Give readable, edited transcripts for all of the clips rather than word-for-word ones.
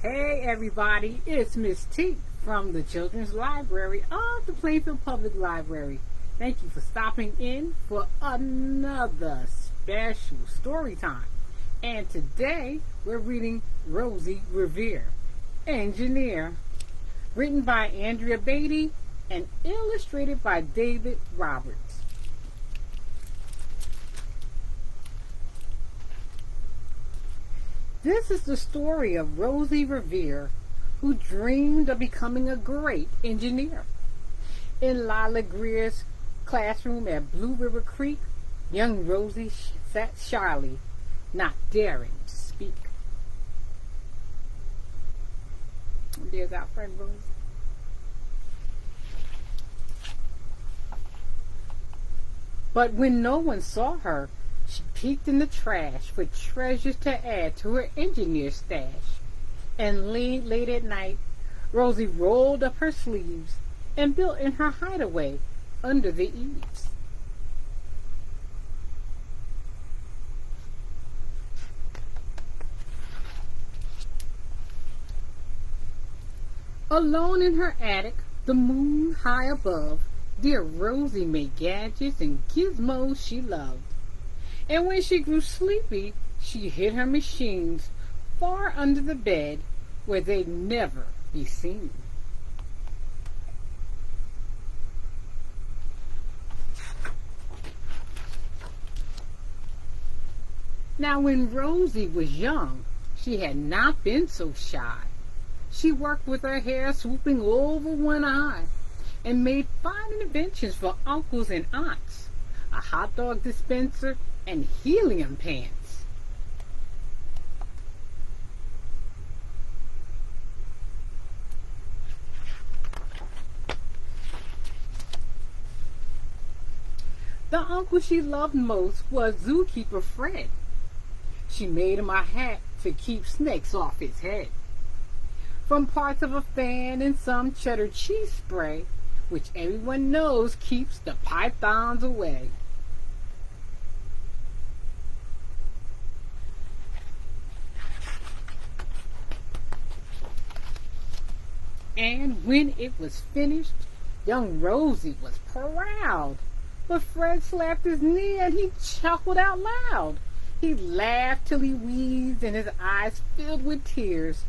Hey everybody, it's Miss T from the Children's Library of the Plainfield Public Library. Thank you for stopping in for another special story time. And today we're reading Rosie Revere, Engineer, written by Andrea Beaty and illustrated by David Roberts. This is the story of Rosie Revere, who dreamed of becoming a great engineer. In Lila Greer's classroom at Blue River Creek, young Rosie sat shyly, not daring to speak. There's our friend Rosie. But when no one saw her, she peeked in the trash for treasures to add to her engineer stash. And late at night, Rosie rolled up her sleeves and built in her hideaway under the eaves. Alone in her attic, the moon high above, dear Rosie made gadgets and gizmos she loved. And when she grew sleepy, she hid her machines far under the bed where they'd never be seen. Now, when Rosie was young, she had not been so shy. She worked with her hair swooping over one eye and made fine inventions for uncles and aunts, a hot dog dispenser, and helium pants. The uncle she loved most was zookeeper Fred. She made him a hat to keep snakes off his head. From parts of a fan and some cheddar cheese spray, which everyone knows keeps the pythons away. And when it was finished, young Rosie was proud. But Fred slapped his knee and he chuckled out loud. He laughed till he wheezed and his eyes filled with tears,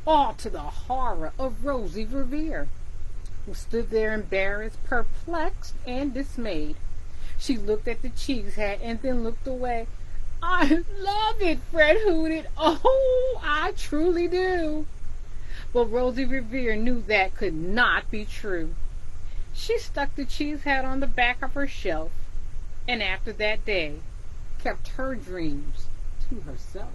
all to the horror of Rosie Revere, who stood there embarrassed, perplexed, and dismayed. She looked at the cheese hat and then looked away. "I love it," Fred hooted. "Oh, I truly do." But Rosie Revere knew that could not be true. She stuck the cheese hat on the back of her shelf, and after that day, kept her dreams to herself.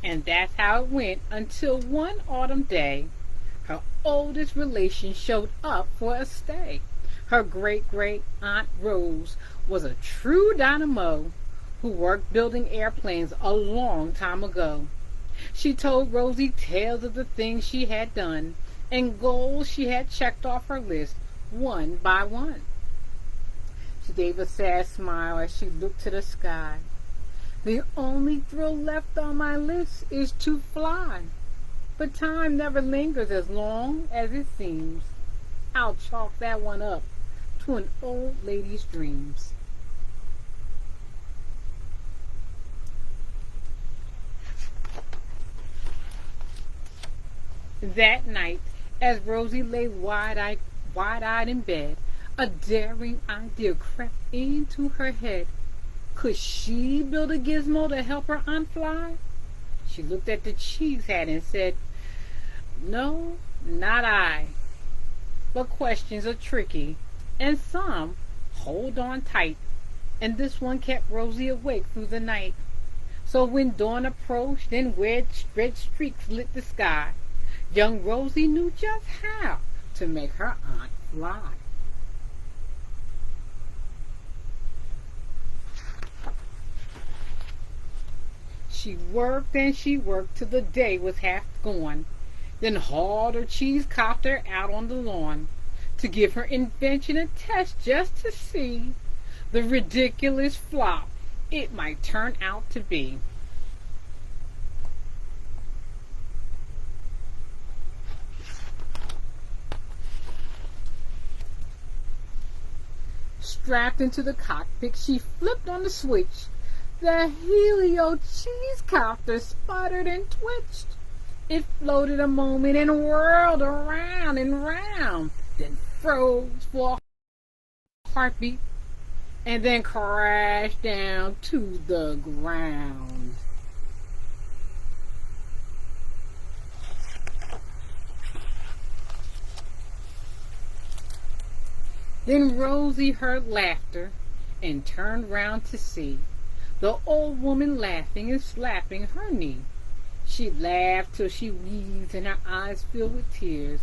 And that's how it went until one autumn day, her oldest relation showed up for a stay. Her great-great-aunt Rose was a true dynamo who worked building airplanes a long time ago. She told Rosie tales of the things she had done and goals she had checked off her list one by one. She gave a sad smile as she looked to the sky. "The only thrill left on my list is to fly. But time never lingers as long as it seems. I'll chalk that one up to an old lady's dreams." That night, as Rosie lay wide-eyed in bed, a daring idea crept into her head. Could she build a gizmo to help her aunt fly? She looked at the cheese hat and said, "No, not I." But questions are tricky, and some hold on tight, and this one kept Rosie awake through the night. So when dawn approached and red streaks lit the sky, young Rosie knew just how to make her aunt fly. She worked and she worked till the day was half gone, then hauled her cheese copter out on the lawn to give her invention a test just to see the ridiculous flop it might turn out to be. Strapped into the cockpit, she flipped on the switch. The helio cheese copter sputtered and twitched. It floated a moment and whirled around and round, then froze for a heartbeat, and then crashed down to the ground. Then Rosie heard laughter and turned round to see the old woman laughing and slapping her knee. She laughed till she wheezed and her eyes filled with tears,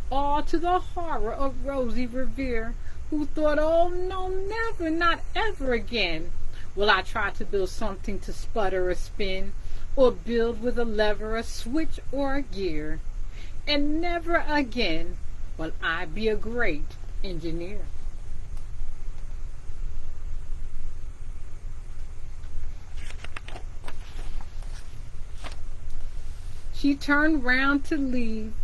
all to the horror of Rosie Revere, who thought, oh no, never, not ever again will I try to build something to sputter or spin, or build with a lever, a switch, or a gear. And never again will I be a great engineer. She turned round to leave,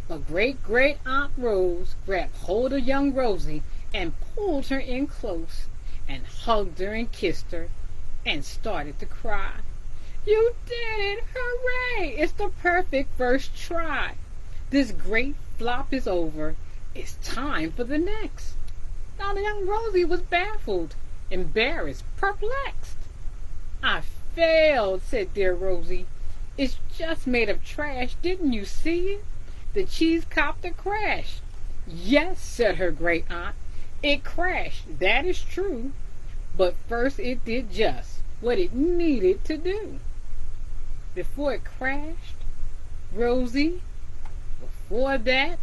but great Aunt Rose grabbed hold of young Rosie and pulled her in close and hugged her and kissed her and started to cry. You did it! Hooray! It's the perfect first try. This great flop is over. It's time for the next. Now the young Rosie was baffled, embarrassed, perplexed. I failed, said dear Rosie. It's just made of trash. Didn't you see it? The cheese copter crashed. Yes, said her great aunt. It crashed, that is true. But first it did just what it needed to do. Before it crashed, Rosie, before that,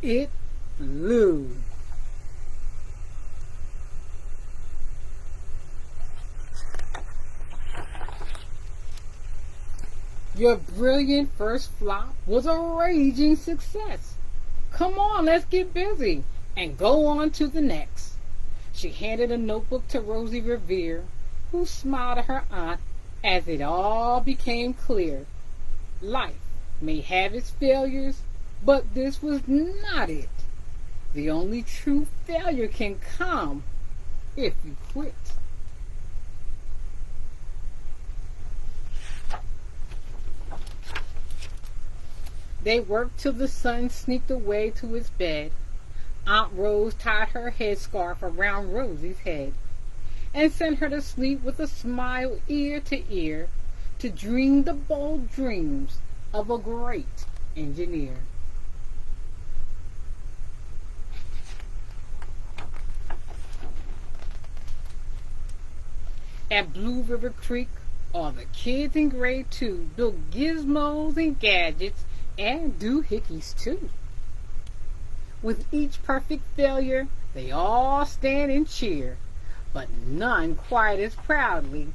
it flew. Your brilliant first flop was a raging success. Come on, let's get busy and go on to the next. She handed a notebook to Rosie Revere, who smiled at her aunt as it all became clear. Life may have its failures, but this was not it. The only true failure can come if you quit. They worked till the sun sneaked away to his bed. Aunt Rose tied her headscarf around Rosie's head and sent her to sleep with a smile ear to ear, to dream the bold dreams of a great engineer. At Blue River Creek, all the kids in grade 2 built gizmos and gadgets and doohickeys too. With each perfect failure, they all stand and cheer, but none quite as proudly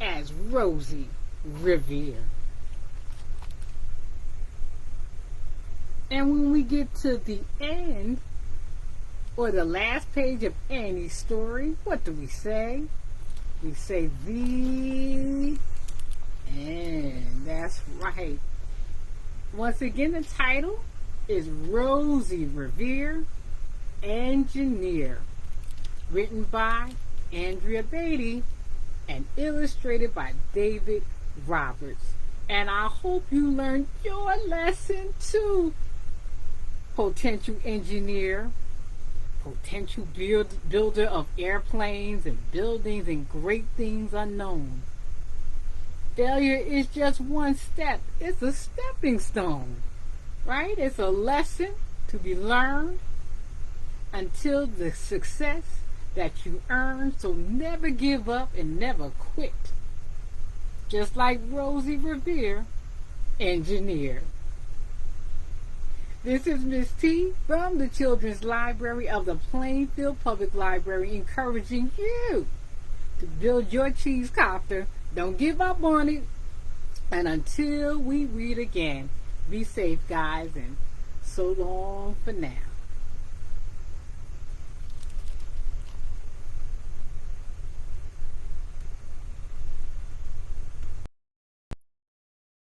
as Rosie Revere. And when we get to the end, or the last page of Annie's story, what do we say? We say the end. That's right. Once again, the title is Rosie Revere, Engineer, written by Andrea Beaty and illustrated by David Roberts. And I hope you learned your lesson too, potential engineer, potential builder of airplanes and buildings and great things unknown. Failure is just one step. It's a stepping stone, right? It's a lesson to be learned until the success that you earn. So never give up and never quit. Just like Rosie Revere, engineer. This is Miss T from the Children's Library of the Plainfield Public Library, encouraging you to build your cheese copter. Don't give up on it. And until we read again, be safe, guys, and so long for now.